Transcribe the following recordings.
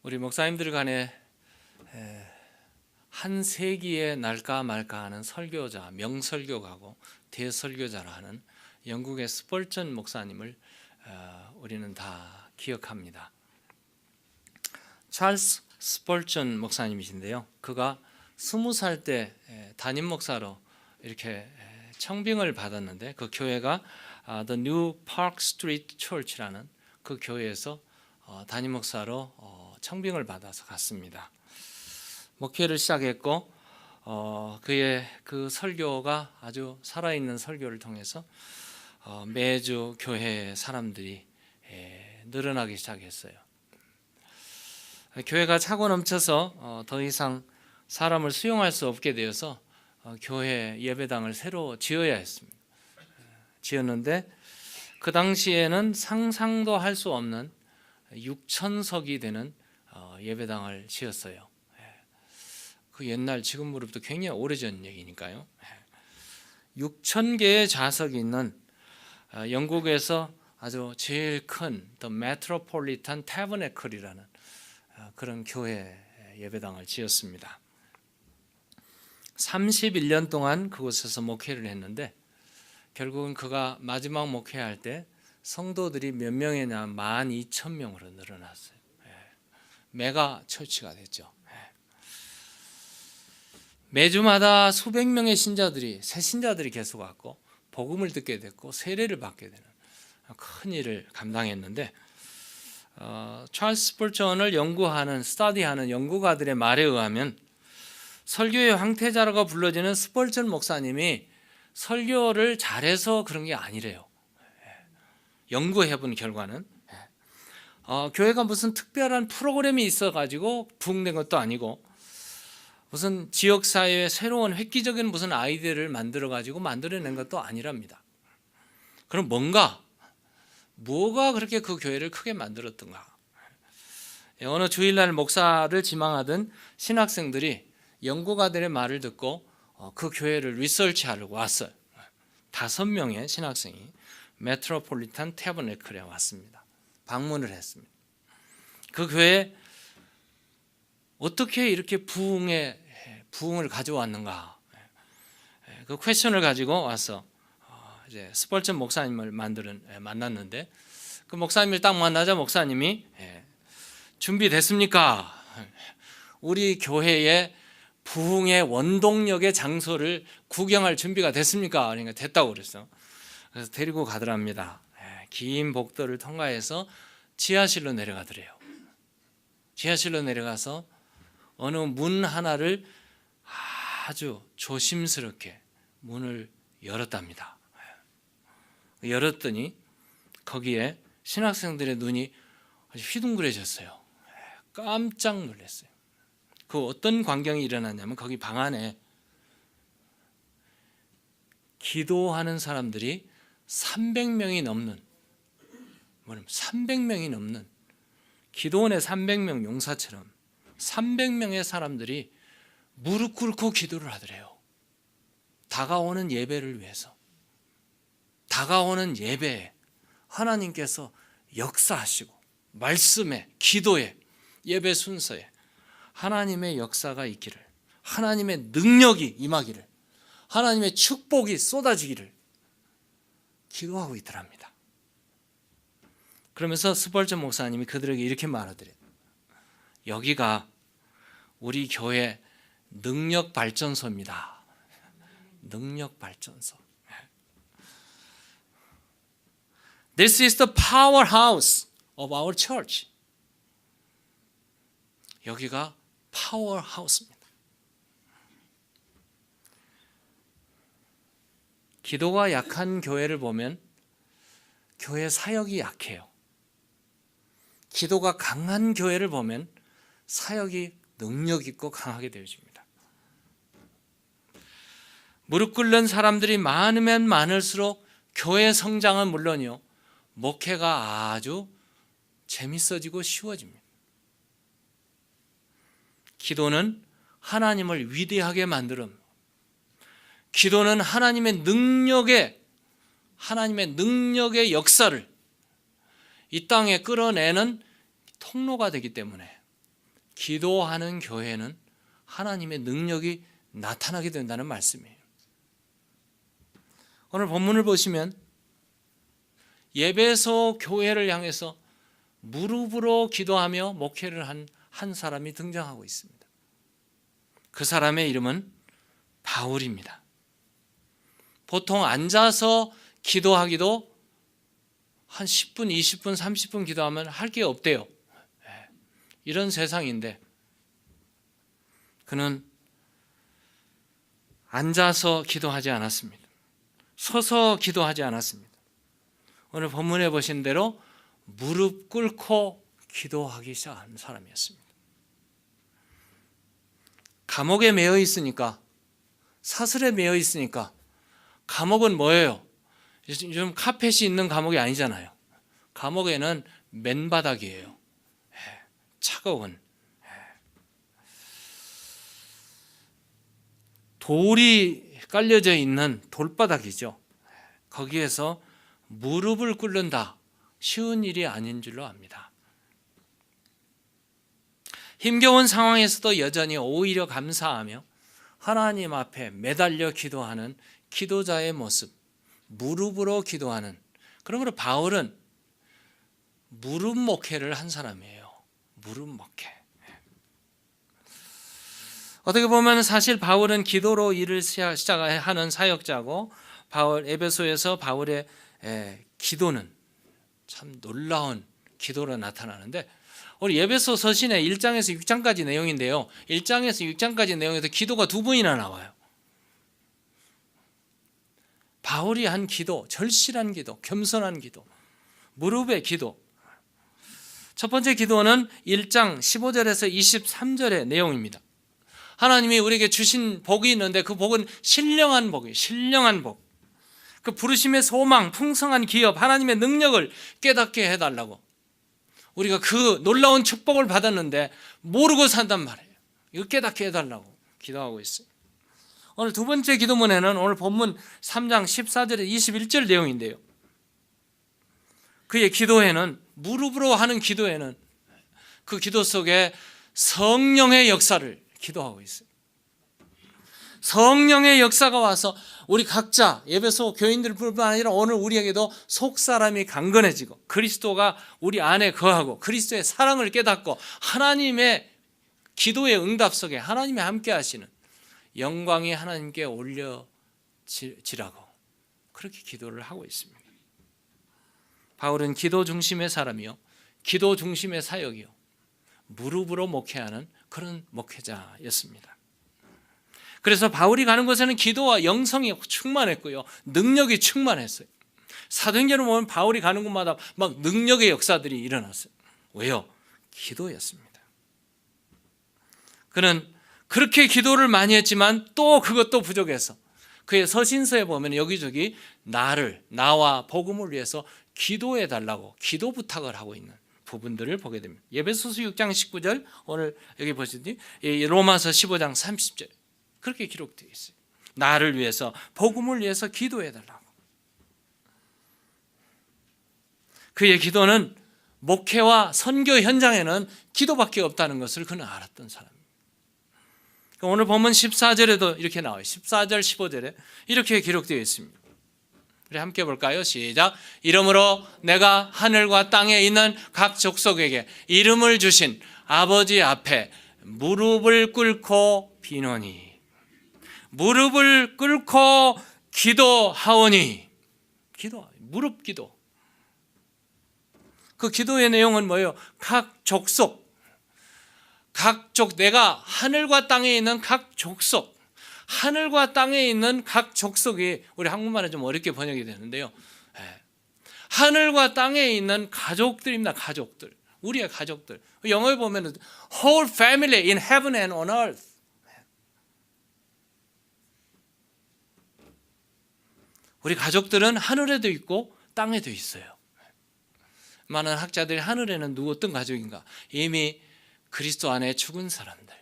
우리 목사님들 간에 한 세기에 날까 말까 하는 설교자, 명설교가고 대설교자라 하는 영국의 스펄전 목사님을 우리는 다 기억합니다. 찰스 스펄전 목사님이신데요. 그가 20살 때 담임 목사로 이렇게 청빙을 받았는데 그 교회가 The New Park Street Church라는 그 교회에서 담임 목사로 청빙을 받아서 갔습니다. 목회를 시작했고 그의 그 설교가 아주 살아있는 설교를 통해서 매주 교회의 사람들이 늘어나기 시작했어요. 교회가 차고 넘쳐서 더 이상 사람을 수용할 수 없게 되어서 교회 예배당을 새로 지어야 했습니다. 지었는데 그 당시에는 상상도 할 수 없는 6,000석이 되는 예배당을 지었어요. 그 옛날 지금으로부터 굉장히 오래전 얘기니까요. 6,000개의 좌석이 있는 영국에서 아주 제일 큰 The Metropolitan Tabernacle이라는 그런 교회 예배당을 지었습니다. 31년 동안 그곳에서 목회를 했는데 결국은 그가 마지막 목회할 때 성도들이 몇 명이냐 12,000명으로 늘어났어요. 메가 처치가 됐죠. 매주마다 수백 명의 신자들이 새 신자들이 계속 왔고 복음을 듣게 됐고 세례를 받게 되는 큰 일을 감당했는데 찰스 스펄전을 연구하는 스터디하는 연구가들의 말에 의하면 설교의 황태자라고 불러지는 스펄전 목사님이 설교를 잘해서 그런 게 아니래요. 연구해본 결과는 교회가 무슨 특별한 프로그램이 있어가지고 부흥된 것도 아니고 무슨 지역사회에 새로운 획기적인 무슨 아이디어를 만들어가지고 만들어낸 것도 아니랍니다. 그럼 뭐가 그렇게 그 교회를 크게 만들었던가? 어느 주일날 목사를 지망하던 신학생들이 연구가들의 말을 듣고 그 교회를 리서치하려고 왔어요. 5명의 신학생이 메트로폴리탄 태버네클에 왔습니다. 방문을 했습니다. 그 교회에 어떻게 이렇게 부흥을 가져왔는가? 그 퀘스천을 가지고 와서 이제 스펄전 목사님을 만났는데 그 목사님을 딱 만나자 목사님이 준비됐습니까? 우리 교회의 부흥의 원동력의 장소를 구경할 준비가 됐습니까? 그러니까 됐다고 그랬어. 그래서 데리고 가더랍니다. 긴 복도를 통과해서 지하실로 내려가더래요. 지하실로 내려가서 어느 문 하나를 아주 조심스럽게 문을 열었답니다. 열었더니 거기에 신학생들의 눈이 아주 휘둥그레졌어요. 깜짝 놀랐어요. 그 어떤 광경이 일어났냐면 거기 방 안에 기도하는 사람들이 300명이 넘는 기도원의 300명 용사처럼 300명의 사람들이 무릎 꿇고 기도를 하더래요. 다가오는 예배를 위해서. 다가오는 예배에 하나님께서 역사하시고 말씀에, 기도에, 예배 순서에 하나님의 역사가 있기를, 하나님의 능력이 임하기를, 하나님의 축복이 쏟아지기를 기도하고 있더랍니다. 그러면서 스펄전 목사님이 그들에게 이렇게 말하더래요. 여기가 우리 교회 능력 발전소입니다. 능력 발전소. This is the powerhouse of our church. 여기가 파워하우스입니다. 기도가 약한 교회를 보면 교회 사역이 약해요. 기도가 강한 교회를 보면 사역이 능력 있고 강하게 되어집니다. 무릎 꿇는 사람들이 많으면 많을수록 교회 성장은 물론이요, 목회가 아주 재밌어지고 쉬워집니다. 기도는 하나님을 위대하게 만드는, 기도는 하나님의 능력의 역사를 이 땅에 끌어내는 통로가 되기 때문에 기도하는 교회는 하나님의 능력이 나타나게 된다는 말씀이에요. 오늘 본문을 보시면 예배소 교회를 향해서 무릎으로 기도하며 목회를 한 사람이 등장하고 있습니다. 그 사람의 이름은 바울입니다. 보통 앉아서 기도하기도 한 10분, 20분, 30분 기도하면 할 게 없대요. 이런 세상인데 그는 앉아서 기도하지 않았습니다. 서서 기도하지 않았습니다. 오늘 본문에 보신 대로 무릎 꿇고 기도하기 시작한 사람이었습니다. 감옥에 매여 있으니까, 사슬에 매여 있으니까, 감옥은 뭐예요? 요즘 카펫이 있는 감옥이 아니잖아요. 감옥에는 맨바닥이에요. 차가운 돌이 깔려져 있는 돌바닥이죠. 거기에서 무릎을 꿇는다, 쉬운 일이 아닌 줄로 압니다. 힘겨운 상황에서도 여전히 오히려 감사하며 하나님 앞에 매달려 기도하는 기도자의 모습, 무릎으로 기도하는, 그러므로 바울은 무릎 목회를 한 사람이에요. 무릎 목회. 어떻게 보면 사실 바울은 기도로 일을 시작하는 사역자고, 에베소에서 바울의 기도는 참 놀라운 기도로 나타나는데, 우리 에베소 서신의 1장에서 6장까지 내용인데요, 1장에서 6장까지 내용에서 기도가 두 번이나 나와요. 바울이 한 기도, 절실한 기도, 겸손한 기도, 무릎의 기도. 첫 번째 기도는 1장 15절에서 23절의 내용입니다. 하나님이 우리에게 주신 복이 있는데 그 복은 신령한 복이에요. 신령한 복. 그 부르심의 소망, 풍성한 기업, 하나님의 능력을 깨닫게 해달라고. 우리가 그 놀라운 축복을 받았는데 모르고 산단 말이에요. 이거 깨닫게 해달라고 기도하고 있어요. 오늘 두 번째 기도문에는 오늘 본문 3장 14절에 21절 내용인데요, 그의 기도에는, 무릎으로 하는 기도에는 그 기도 속에 성령의 역사를 기도하고 있어요. 성령의 역사가 와서 우리 각자, 에베소 교인들뿐만 아니라 오늘 우리에게도 속사람이 강건해지고 그리스도가 우리 안에 거하고 그리스도의 사랑을 깨닫고 하나님의 기도의 응답 속에 하나님이 함께 하시는 영광이 하나님께 올려지라고 그렇게 기도를 하고 있습니다. 바울은 기도 중심의 사람이요, 기도 중심의 사역이요, 무릎으로 목회하는 그런 목회자였습니다. 그래서 바울이 가는 곳에는 기도와 영성이 충만했고요, 능력이 충만했어요. 사도행전을 보면 바울이 가는 곳마다 막 능력의 역사들이 일어났어요. 왜요? 기도였습니다. 그는 그렇게 기도를 많이 했지만 또 그것도 부족해서 그의 서신서에 보면 여기저기 나와 복음을 위해서 기도해 달라고 기도 부탁을 하고 있는 부분들을 보게 됩니다. 에베소서 6장 19절, 오늘 여기 보시니 로마서 15장 30절 그렇게 기록되어 있어요. 나를 위해서, 복음을 위해서 기도해 달라고. 그의 기도는 목회와 선교 현장에는 기도밖에 없다는 것을 그는 알았던 사람입니다. 오늘 보면 14절에도 이렇게 나와요. 14절 15절에 이렇게 기록되어 있습니다. 우리 함께 볼까요? 시작. 이러므로 내가 하늘과 땅에 있는 각 족속에게 이름을 주신 아버지 앞에 무릎을 꿇고 비노니, 무릎을 꿇고 기도하오니. 무릎 기도. 그 기도의 내용은 뭐예요? 각 족속, 내가 하늘과 땅에 있는 각 족속, 하늘과 땅에 있는 각 족속이, 우리 한국말은 좀 어렵게 번역이 되는데요, 하늘과 땅에 있는 가족들입니다. 가족들, 우리의 가족들. 영어에 보면 whole family in heaven and on earth. 우리 가족들은 하늘에도 있고 땅에도 있어요. 많은 학자들이 하늘에는 어떤 가족인가? 이미 그리스도 안에 죽은 사람들,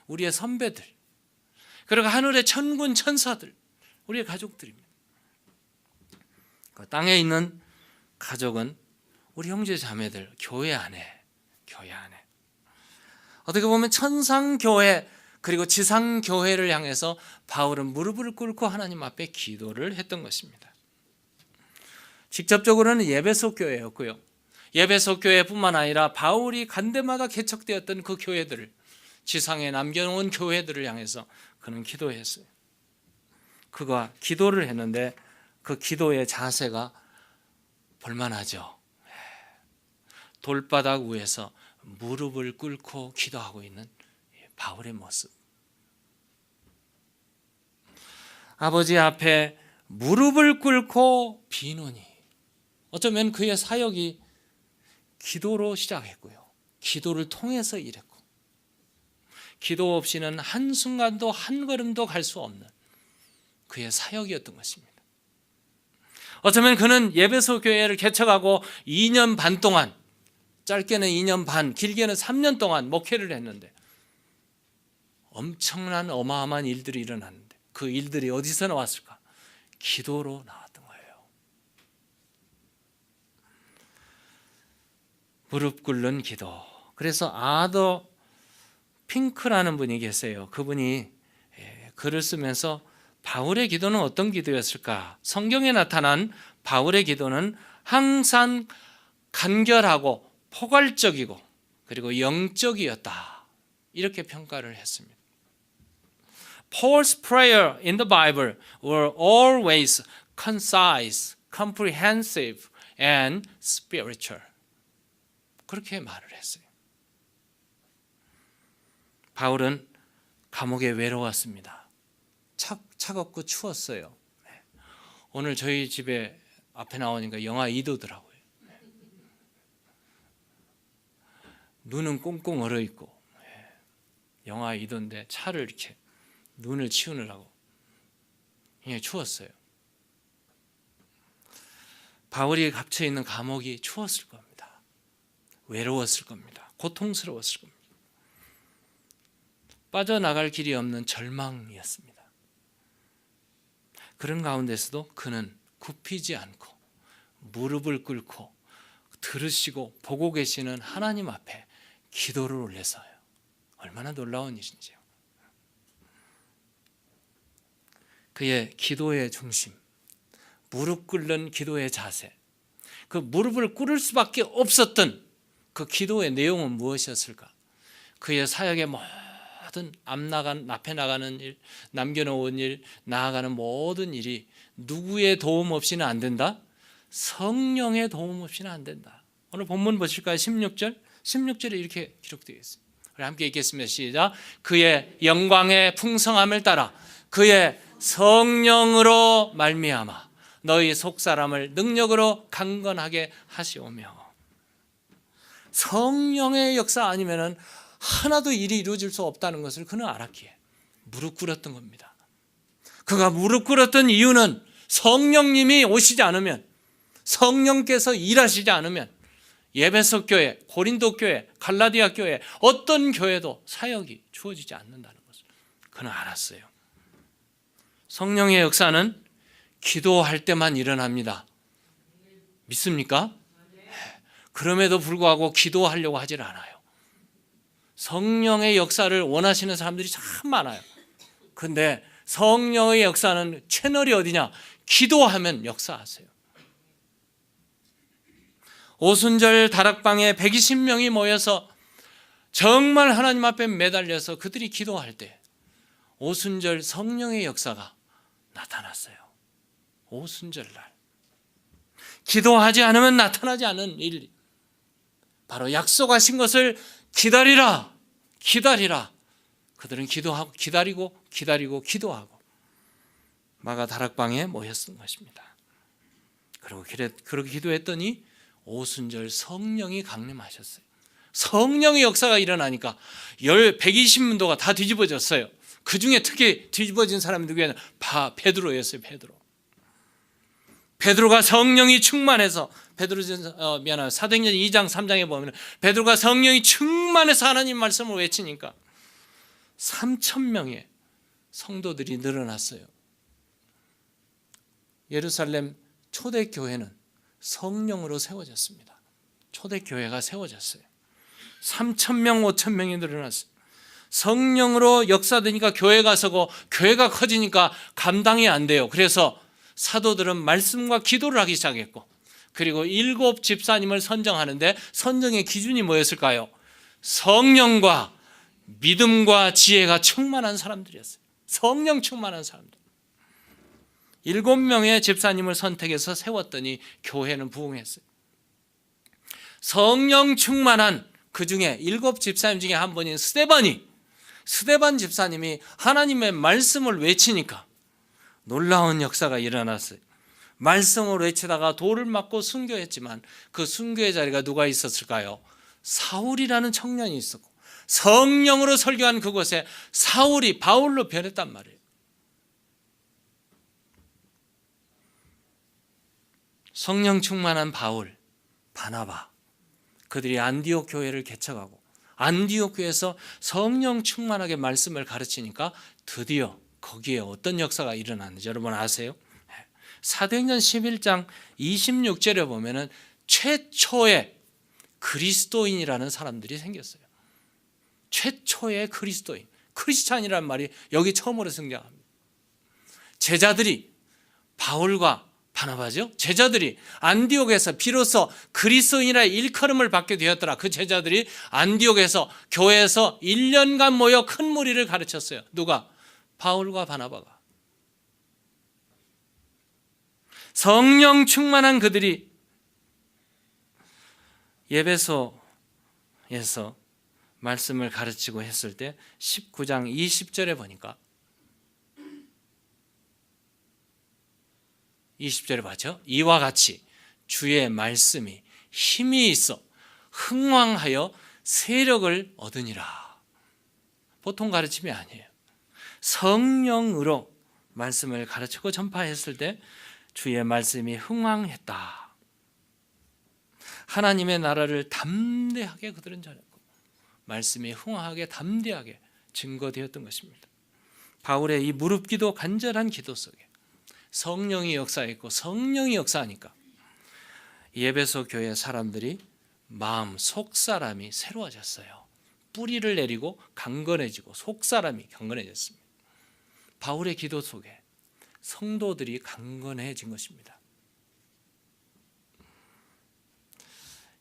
우리의 선배들, 그리고 하늘의 천군 천사들, 우리의 가족들입니다. 그 땅에 있는 가족은 우리 형제 자매들, 교회 안에. 어떻게 보면 천상교회 그리고 지상교회를 향해서 바울은 무릎을 꿇고 하나님 앞에 기도를 했던 것입니다. 직접적으로는 예배소 교회였고요. 예배소 교회뿐만 아니라 바울이 간 데마다 개척되었던 그 교회들을, 지상에 남겨놓은 교회들을 향해서 그는 기도했어요. 그가 기도를 했는데 그 기도의 자세가 볼만하죠. 돌바닥 위에서 무릎을 꿇고 기도하고 있는 바울의 모습. 아버지 앞에 무릎을 꿇고 비노니, 어쩌면 그의 사역이 기도로 시작했고요. 기도를 통해서 일했고, 기도 없이는 한순간도 한 걸음도 갈 수 없는 그의 사역이었던 것입니다. 어쩌면 그는 예배소 교회를 개척하고 2년 반 동안, 짧게는 2년 반, 길게는 3년 동안 목회를 했는데 엄청난 어마어마한 일들이 일어났는데 그 일들이 어디서 나왔을까? 기도로 나왔던 거예요. 무릎 꿇는 기도. 그래서 아더 핑크라는 분이 계세요. 그분이 글을 쓰면서 바울의 기도는 어떤 기도였을까? 성경에 나타난 바울의 기도는 항상 간결하고 포괄적이고 그리고 영적이었다, 이렇게 평가를 했습니다. Paul's prayer in the Bible were always concise, comprehensive, and spiritual. 그렇게 말을 했어요. 바울은 감옥에 외로웠습니다. 차갑고 추웠어요. 오늘 저희 집에 앞에 나오니까 영하 2도더라고요. 눈은 꽁꽁 얼어 있고 영하 2도인데 차를 이렇게 눈을 치우느라고 굉장히 추웠어요. 바울이 갇혀 있는 감옥이 추웠을 겁니다. 외로웠을 겁니다. 고통스러웠을 겁니다. 빠져나갈 길이 없는 절망이었습니다. 그런 가운데서도 그는 굽히지 않고 무릎을 꿇고 들으시고 보고 계시는 하나님 앞에 기도를 올려서요. 얼마나 놀라운 일인지요. 그의 기도의 중심, 무릎 꿇는 기도의 자세, 그 무릎을 꿇을 수밖에 없었던 그 기도의 내용은 무엇이었을까? 그의 사역의 모든 앞에 나가는 일, 남겨놓은 일, 나아가는 모든 일이 누구의 도움 없이는 안 된다? 성령의 도움 없이는 안 된다. 오늘 본문 보실까요? 16절? 16절에 이렇게 기록되어 있습니다. 우리 함께 읽겠습니다. 시작. 그의 영광의 풍성함을 따라 그의 성령으로 말미암아 너희 속사람을 능력으로 강건하게 하시오며. 성령의 역사 아니면은 하나도 일이 이루어질 수 없다는 것을 그는 알았기에 무릎 꿇었던 겁니다. 그가 무릎 꿇었던 이유는 성령님이 오시지 않으면, 성령께서 일하시지 않으면 예배소 교회, 고린도 교회, 갈라디아 교회, 어떤 교회도 사역이 주어지지 않는다는 것을 그는 알았어요. 성령의 역사는 기도할 때만 일어납니다. 믿습니까? 그럼에도 불구하고 기도하려고 하질 않아요. 성령의 역사를 원하시는 사람들이 참 많아요. 그런데 성령의 역사는 채널이 어디냐? 기도하면 역사하세요. 오순절 다락방에 120명이 모여서 정말 하나님 앞에 매달려서 그들이 기도할 때 오순절 성령의 역사가 나타났어요. 오순절 날 기도하지 않으면 나타나지 않은 일, 바로 약속하신 것을 기다리라, 기다리라. 그들은 기도하고 기다리고 기도하고 마가 다락방에 모였던 것입니다. 그리고 그렇게 기도했더니 오순절 성령이 강림하셨어요. 성령의 역사가 일어나니까 120문도가 다 뒤집어졌어요. 그 중에 특히 뒤집어진 사람이 누구였냐? 베드로였어요. 베드로가 성령이 충만해서, 사도행전 2장 3장에 보면 베드로가 성령이 충만해서 하나님 말씀을 외치니까 3,000명의 성도들이 늘어났어요. 예루살렘 초대교회는 성령으로 세워졌습니다. 초대교회가 세워졌어요. 3,000명, 5,000명이 늘어났어요. 성령으로 역사되니까 교회가 서고 교회가 커지니까 감당이 안 돼요. 그래서 사도들은 말씀과 기도를 하기 시작했고, 그리고 7 집사님을 선정하는데 선정의 기준이 뭐였을까요? 성령과 믿음과 지혜가 충만한 사람들이었어요. 성령 충만한 사람들. 7명의 집사님을 선택해서 세웠더니 교회는 부흥했어요. 성령 충만한 그 중에 7 집사님 중에 한 분인 스데반 집사님이 하나님의 말씀을 외치니까 놀라운 역사가 일어났어요. 말씀을 외치다가 돌을 맞고 순교했지만 그 순교의 자리가 누가 있었을까요? 사울이라는 청년이 있었고, 성령으로 설교한 그곳에 사울이 바울로 변했단 말이에요. 성령 충만한 바울, 바나바, 그들이 안디옥 교회를 개척하고 안디옥 교회에서 성령 충만하게 말씀을 가르치니까 드디어 거기에 어떤 역사가 일어났는지 여러분 아세요? 사도행전 11장 26절에 보면은 최초의 그리스도인이라는 사람들이 생겼어요. 최초의 그리스도인, 크리스찬이라는 말이 여기 처음으로 등장합니다. 제자들이, 바울과 바나바죠, 제자들이 안디옥에서 비로소 그리스도인이라 일컬음을 받게 되었더라. 그 제자들이 안디옥에서 교회에서 1년간 모여 큰 무리를 가르쳤어요. 누가? 바울과 바나바가. 성령 충만한 그들이 예배소에서 말씀을 가르치고 했을 때 19장 20절에 보니까 20절에 봤죠? 이와 같이 주의 말씀이 힘이 있어 흥왕하여 세력을 얻으니라. 보통 가르침이 아니에요. 성령으로 말씀을 가르치고 전파했을 때 주의 말씀이 흥왕했다. 하나님의 나라를 담대하게 그들은 전했고 말씀이 흥왕하게 담대하게 증거되었던 것입니다. 바울의 이 무릎기도 간절한 기도 속에 성령이 역사했고, 성령이 역사하니까 예배소 교회 사람들이 마음 속사람이 새로워졌어요. 뿌리를 내리고 강건해지고 속사람이 강건해졌습니다. 바울의 기도 속에 성도들이 강건해진 것입니다.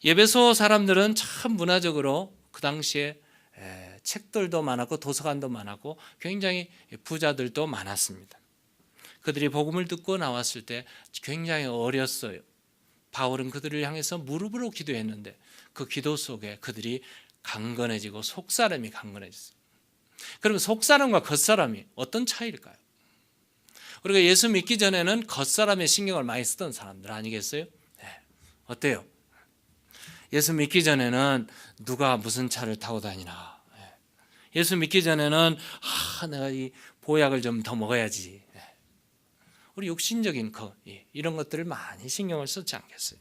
예배소 사람들은 참 문화적으로 그 당시에 책들도 많았고 도서관도 많았고 굉장히 부자들도 많았습니다. 그들이 복음을 듣고 나왔을 때 굉장히 어렸어요. 바울은 그들을 향해서 무릎으로 기도했는데 그 기도 속에 그들이 강건해지고 속사람이 강건해졌어요. 그러면 속사람과 겉사람이 어떤 차이일까요? 우리가 예수 믿기 전에는 겉사람의 신경을 많이 쓰던 사람들 아니겠어요? 네. 어때요? 예수 믿기 전에는 누가 무슨 차를 타고 다니나, 예수 믿기 전에는 내가 이 보약을 좀 더 먹어야지, 우리 육신적인 것, 이런 것들을 많이 신경을 쓰지 않겠어요?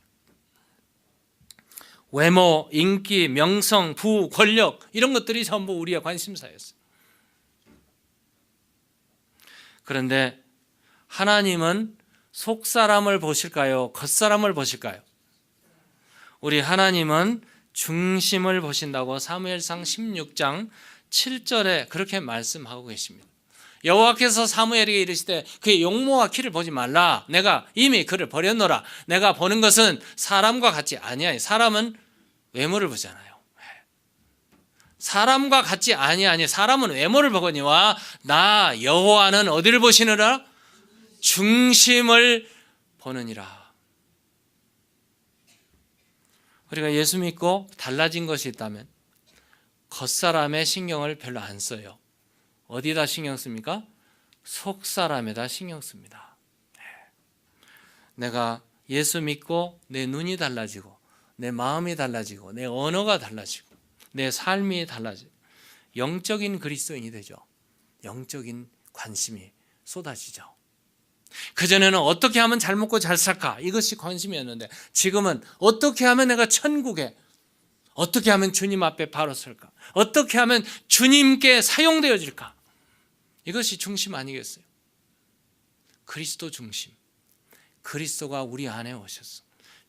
외모, 인기, 명성, 부, 권력 이런 것들이 전부 우리의 관심사였어요. 그런데 하나님은 속사람을 보실까요? 겉사람을 보실까요? 우리 하나님은 중심을 보신다고 사무엘상 16장 7절에 그렇게 말씀하고 계십니다. 여호와께서 사무엘에게 이르시되 그의 용모와 키를 보지 말라. 내가 이미 그를 버렸노라. 내가 보는 것은 사람과 같지 아니하니. 사람은 외모를 보잖아요. 사람과 같지 아니하니. 사람은 외모를 보거니와 나 여호와는 어디를 보시느라? 중심을 보느니라. 우리가 예수 믿고 달라진 것이 있다면 겉사람의 신경을 별로 안 써요. 어디다 신경 씁니까? 속사람에다 신경 씁니다. 내가 예수 믿고 내 눈이 달라지고 내 마음이 달라지고 내 언어가 달라지고 내 삶이 달라지고 영적인 그리스도인이 되죠. 영적인 관심이 쏟아지죠. 그전에는 어떻게 하면 잘 먹고 잘 살까? 이것이 관심이었는데 지금은 어떻게 하면 내가 천국에, 어떻게 하면 주님 앞에 바로 설까? 어떻게 하면 주님께 사용되어질까? 이것이 중심 아니겠어요? 그리스도 중심. 그리스도가 우리 안에 오셔서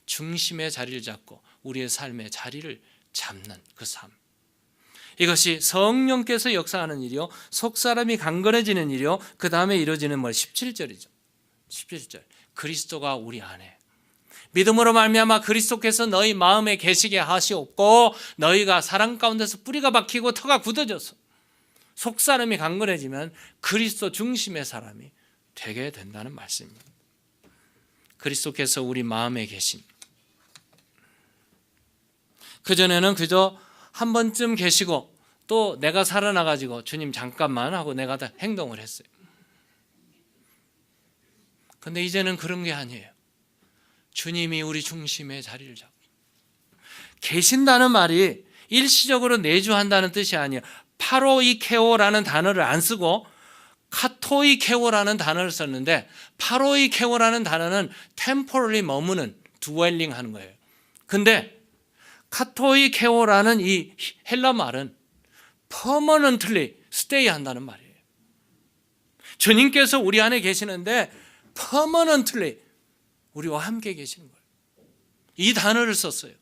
중심의 자리를 잡고 우리의 삶의 자리를 잡는 그 삶. 이것이 성령께서 역사하는 일이요, 속사람이 강건해지는 일이요, 그 다음에 이루어지는 17절이죠. 17절. 그리스도가 우리 안에 믿음으로 말미암아 그리스도께서 너희 마음에 계시게 하시옵고 너희가 사랑 가운데서 뿌리가 박히고 터가 굳어져서 속사람이 강건해지면 그리스도 중심의 사람이 되게 된다는 말씀입니다. 그리스도께서 우리 마음에 계신, 그전에는 그저 한 번쯤 계시고 또 내가 살아나가지고 주님 잠깐만 하고 내가 다 행동을 했어요. 근데 이제는 그런 게 아니에요. 주님이 우리 중심에 자리를 잡고 계신다는 말이 일시적으로 내주한다는 뜻이 아니에요. 파로이케오라는 단어를 안 쓰고 카토이케오라는 단어를 썼는데, 파로이케오라는 단어는 temporarily 머무는, dwelling 하는 거예요. 근데 카토이케오라는 이 헬라 말은 permanently stay 한다는 말이에요. 주님께서 우리 안에 계시는데 permanently 우리와 함께 계시는 거예요. 이 단어를 썼어요.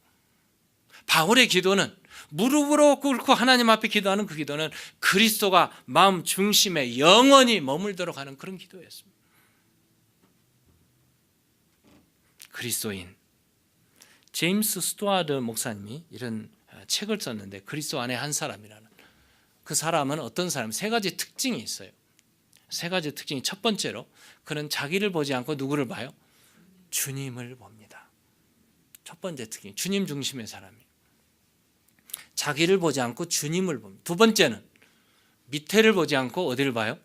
바울의 기도는, 무릎으로 꿇고 하나님 앞에 기도하는 그 기도는 그리스도가 마음 중심에 영원히 머물도록 하는 그런 기도였습니다. 그리스도인 제임스 스튜어드 목사님이 이런 책을 썼는데, 그리스도 안에 한 사람이라는, 그 사람은 어떤 사람, 세 가지 특징이 있어요. 세 가지 특징이, 첫 번째로 그는 자기를 보지 않고 누구를 봐요? 주님을 봅니다. 첫 번째 특징, 주님 중심의 사람이에요. 자기를 보지 않고 주님을 봅니다. 두 번째는 밑에를 보지 않고 어디를 봐요?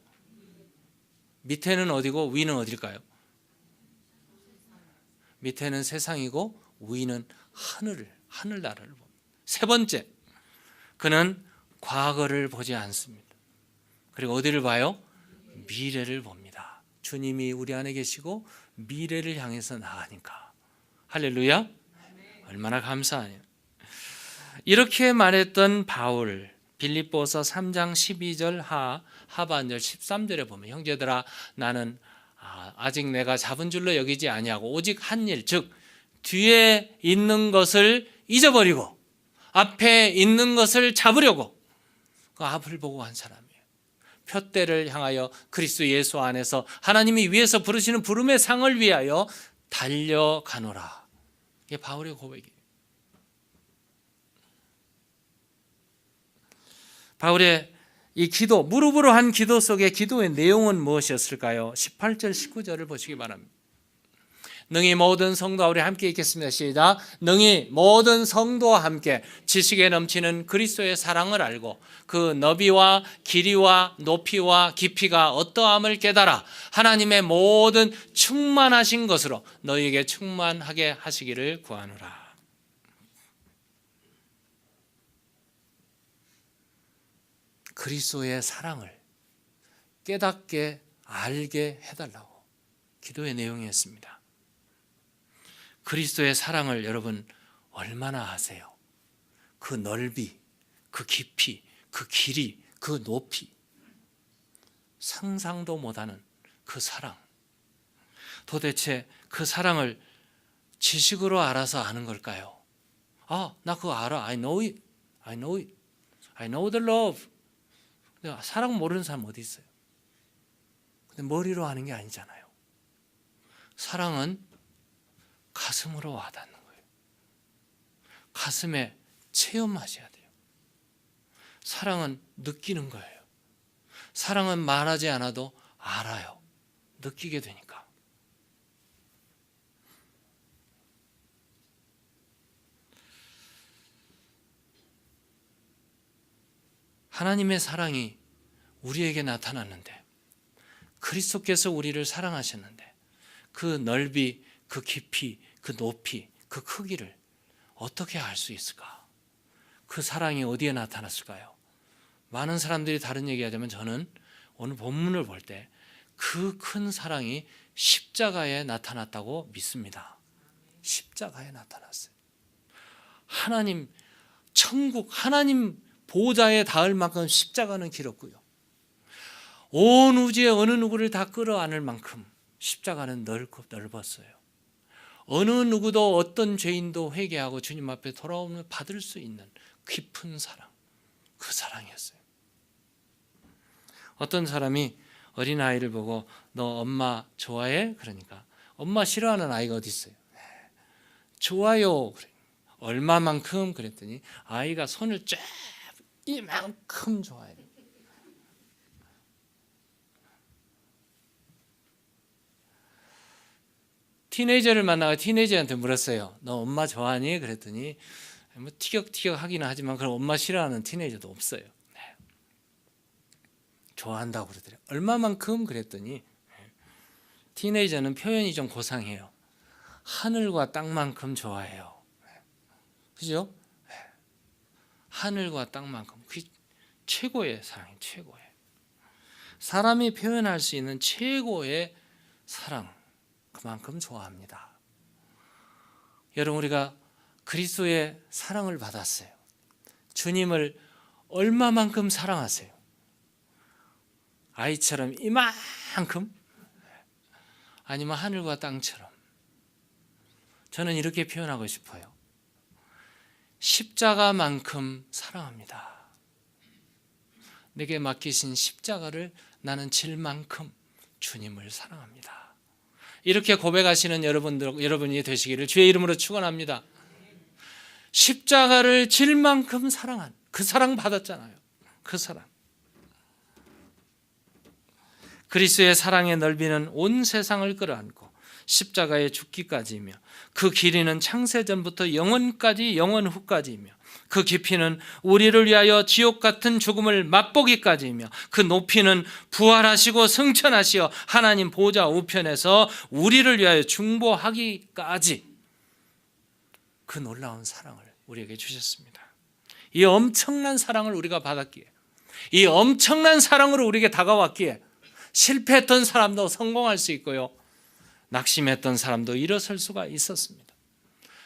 밑에는 어디고 위는 어딜까요? 밑에는 세상이고 위는 하늘나라를 봅니다. 세 번째, 그는 과거를 보지 않습니다. 그리고 어디를 봐요? 미래를 봅니다. 주님이 우리 안에 계시고 미래를 향해서 나가니까. 할렐루야. 얼마나 감사해요. 이렇게 말했던 바울, 빌립보서 3장 12절 하반절 13절에 보면, 형제들아 나는 아직 내가 잡은 줄로 여기지 아니하고 오직 한 일, 즉 뒤에 있는 것을 잊어버리고 앞에 있는 것을 잡으려고 그 앞을 보고 한 사람이에요. 표대를 향하여 그리스도 예수 안에서 하나님이 위에서 부르시는 부름의 상을 위하여 달려가노라. 이게 바울의 고백이에요. 바울의 이 기도, 무릎으로 한 기도 속의 기도의 내용은 무엇이었을까요? 18절 19절을 보시기 바랍니다. 능히 모든 성도와 우리 함께 읽겠습니다. 시작. 능히 모든 성도와 함께 지식에 넘치는 그리스도의 사랑을 알고 그 너비와 길이와 높이와 깊이가 어떠함을 깨달아 하나님의 모든 충만하신 것으로 너희에게 충만하게 하시기를 구하노라. 그리스도의 사랑을 깨닫게 알게 해달라고 기도의 내용이었습니다. 그리스도의 사랑을 여러분 얼마나 아세요? 그 넓이, 그 깊이, 그 길이, 그 높이, 상상도 못하는 그 사랑. 도대체 그 사랑을 지식으로 알아서 아는 걸까요? 나 그거 알아. I know it. I know it. I know the love. 근데 사랑 모르는 사람 어디 있어요? 근데 머리로 아는 게 아니잖아요. 사랑은 가슴으로 와닿는 거예요. 가슴에 체험하셔야 돼요. 사랑은 느끼는 거예요. 사랑은 말하지 않아도 알아요. 느끼게 되니까. 하나님의 사랑이 우리에게 나타났는데, 그리스도께서 우리를 사랑하셨는데 그 넓이, 그 깊이, 그 높이, 그 크기를 어떻게 알 수 있을까? 그 사랑이 어디에 나타났을까요? 많은 사람들이 다른 얘기하자면 저는 오늘 본문을 볼 때 그 큰 사랑이 십자가에 나타났다고 믿습니다. 십자가에 나타났어요. 하나님, 천국, 하나님 보좌에 닿을 만큼 십자가는 길었고요. 온 우주의 어느 누구를 다 끌어안을 만큼 십자가는 넓었어요. 어느 누구도 어떤 죄인도 회개하고 주님 앞에 돌아오면 받을 수 있는 깊은 사랑, 그 사랑이었어요. 어떤 사람이 어린아이를 보고 너 엄마 좋아해? 그러니까 엄마 싫어하는 아이가 어디 있어요? 좋아요. 그래. 얼마만큼? 그랬더니 아이가 손을 쫙 이만큼 좋아해요. 티네이저를 만나가 티네이저한테 물었어요. 너 엄마 좋아하니? 그랬더니 뭐 티격티격 하기는 하지만 그럼 엄마 싫어하는 티네이저도 없어요. 좋아한다고 그러더래요. 얼마만큼? 그랬더니 티네이저는 표현이 좀 고상해요. 하늘과 땅만큼 좋아해요. 그죠? 하늘과 땅만큼. 그게 최고의 사랑이에요. 최고의. 사람이 표현할 수 있는 최고의 사랑, 그만큼 좋아합니다. 여러분, 우리가 그리스도의 사랑을 받았어요. 주님을 얼마만큼 사랑하세요? 아이처럼 이만큼? 아니면 하늘과 땅처럼? 저는 이렇게 표현하고 싶어요. 십자가만큼 사랑합니다. 내게 맡기신 십자가를 나는 질 만큼 주님을 사랑합니다. 이렇게 고백하시는 여러분이 되시기를 주의 이름으로 축원합니다. 십자가를 질 만큼 사랑한, 그 사랑 받았잖아요. 그 사랑. 그리스도의 사랑의 넓이는 온 세상을 끌어안고 십자가에 죽기까지이며, 그 길이는 창세전부터 영원까지 영원 후까지이며, 그 깊이는 우리를 위하여 지옥 같은 죽음을 맛보기까지이며, 그 높이는 부활하시고 승천하시어 하나님 보좌 우편에서 우리를 위하여 중보하기까지, 그 놀라운 사랑을 우리에게 주셨습니다. 이 엄청난 사랑을 우리가 받았기에, 이 엄청난 사랑으로 우리에게 다가왔기에 실패했던 사람도 성공할 수 있고요, 낙심했던 사람도 일어설 수가 있었습니다.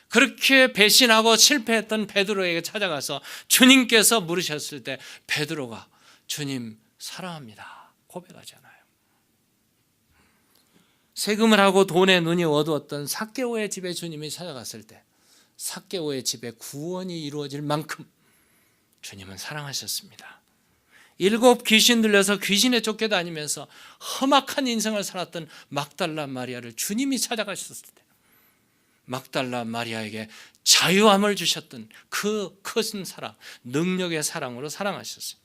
그렇게 배신하고 실패했던 베드로에게 찾아가서 주님께서 물으셨을 때 베드로가 주님 사랑합니다 고백하잖아요. 세금을 하고 돈에 눈이 어두웠던 삭개오의 집에 주님이 찾아갔을 때 삭개오의 집에 구원이 이루어질 만큼 주님은 사랑하셨습니다. 7 귀신 들려서 귀신에 쫓겨다니면서 험악한 인생을 살았던 막달라 마리아를 주님이 찾아가셨을 때 막달라 마리아에게 자유함을 주셨던 그 큰 사랑, 능력의 사랑으로 사랑하셨어요.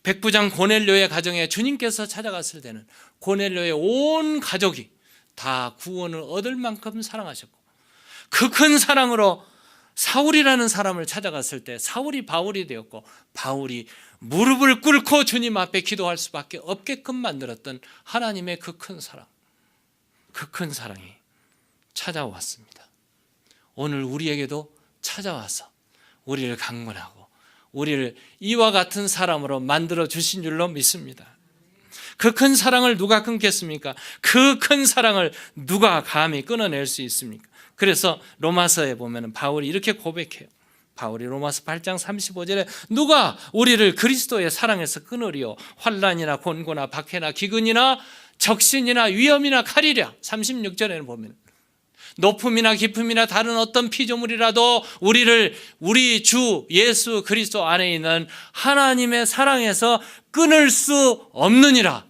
백부장 고넬료의 가정에 주님께서 찾아갔을 때는 고넬료의 온 가족이 다 구원을 얻을 만큼 사랑하셨고, 그 큰 사랑으로 사울이라는 사람을 찾아갔을 때 사울이 바울이 되었고, 바울이 무릎을 꿇고 주님 앞에 기도할 수밖에 없게끔 만들었던 하나님의 그 큰 사랑, 그 큰 사랑이 찾아왔습니다. 오늘 우리에게도 찾아와서 우리를 강권하고 우리를 이와 같은 사람으로 만들어 주신 줄로 믿습니다. 그 큰 사랑을 누가 끊겠습니까? 그 큰 사랑을 누가 감히 끊어낼 수 있습니까? 그래서 로마서에 보면 바울이 이렇게 고백해요. 바울이 로마서 8장 35절에 누가 우리를 그리스도의 사랑에서 끊으리요? 환난이나 곤고나 박해나 기근이나 적신이나 위험이나 칼이랴. 36절에는 보면 높음이나 깊음이나 다른 어떤 피조물이라도 우리를 우리 주 예수 그리스도 안에 있는 하나님의 사랑에서 끊을 수 없느니라.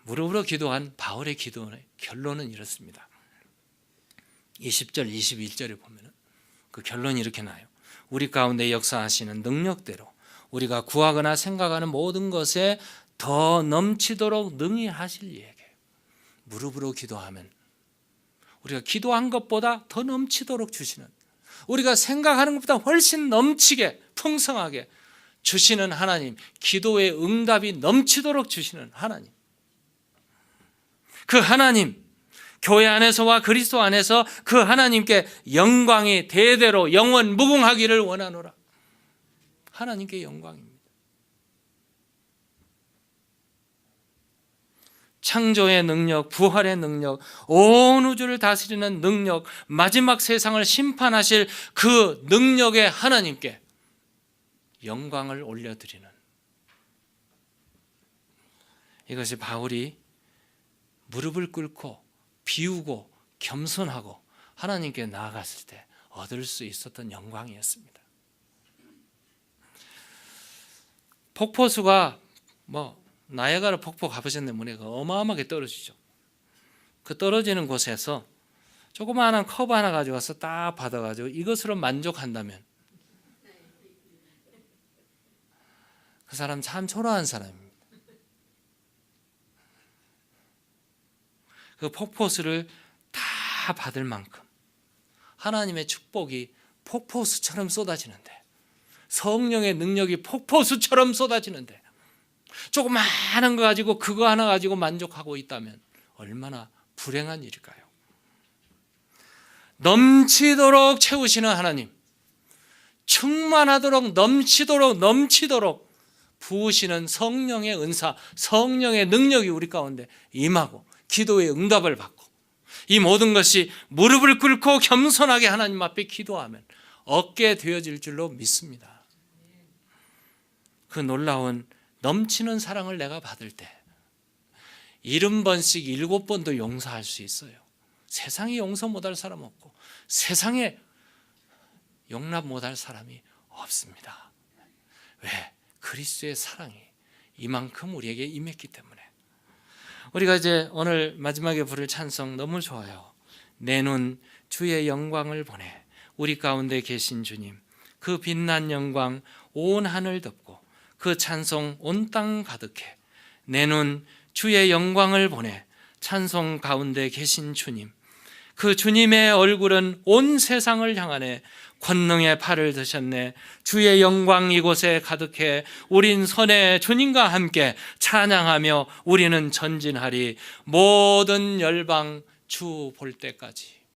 무릎으로 기도한 바울의 기도의 결론은 이렇습니다. 20절 21절에 보면 그 결론이 이렇게 나요. 우리 가운데 역사하시는 능력대로 우리가 구하거나 생각하는 모든 것에 더 넘치도록 능히 하실 이에게. 무릎으로 기도하면 우리가 기도한 것보다 더 넘치도록 주시는, 우리가 생각하는 것보다 훨씬 넘치게 풍성하게 주시는 하나님, 기도의 응답이 넘치도록 주시는 하나님, 그 하나님, 교회 안에서와 그리스도 안에서 그 하나님께 영광이 대대로 영원 무궁하기를 원하노라. 하나님께 영광입니다. 창조의 능력, 부활의 능력, 온 우주를 다스리는 능력, 마지막 세상을 심판하실 그 능력의 하나님께 영광을 올려드리는, 이것이 바울이 무릎을 꿇고 비우고 겸손하고 하나님께 나아갔을 때 얻을 수 있었던 영광이었습니다. 폭포수가 나야가라 폭포 가보셨는데 문에가 어마어마하게 떨어지죠. 그 떨어지는 곳에서 조그마한 컵 하나 가져가서 딱 받아가지고 이것으로 만족한다면 그 사람 참 초라한 사람입니다. 그 폭포수를 다 받을 만큼 하나님의 축복이 폭포수처럼 쏟아지는데, 성령의 능력이 폭포수처럼 쏟아지는데 조그마한 거 가지고 그거 하나 가지고 만족하고 있다면 얼마나 불행한 일일까요? 넘치도록 채우시는 하나님, 충만하도록 넘치도록 부으시는 성령의 은사, 성령의 능력이 우리 가운데 임하고 기도의 응답을 받고 이 모든 것이 무릎을 꿇고 겸손하게 하나님 앞에 기도하면 얻게 되어질 줄로 믿습니다. 그 놀라운 넘치는 사랑을 내가 받을 때 70번씩 7번도 용서할 수 있어요. 세상에 용서 못할 사람 없고 세상에 용납 못할 사람이 없습니다. 왜? 그리스도의 사랑이 이만큼 우리에게 임했기 때문에. 우리가 이제 오늘 마지막에 부를 찬송 너무 좋아요. 내 눈 주의 영광을 보내. 우리 가운데 계신 주님, 그 빛난 영광 온 하늘 덮고 그 찬송 온 땅 가득해. 내 눈 주의 영광을 보내. 찬송 가운데 계신 주님, 그 주님의 얼굴은 온 세상을 향하네. 권능의 팔을 드셨네. 주의 영광 이곳에 가득해. 우린 선의 주님과 함께 찬양하며 우리는 전진하리. 모든 열방 주 볼 때까지.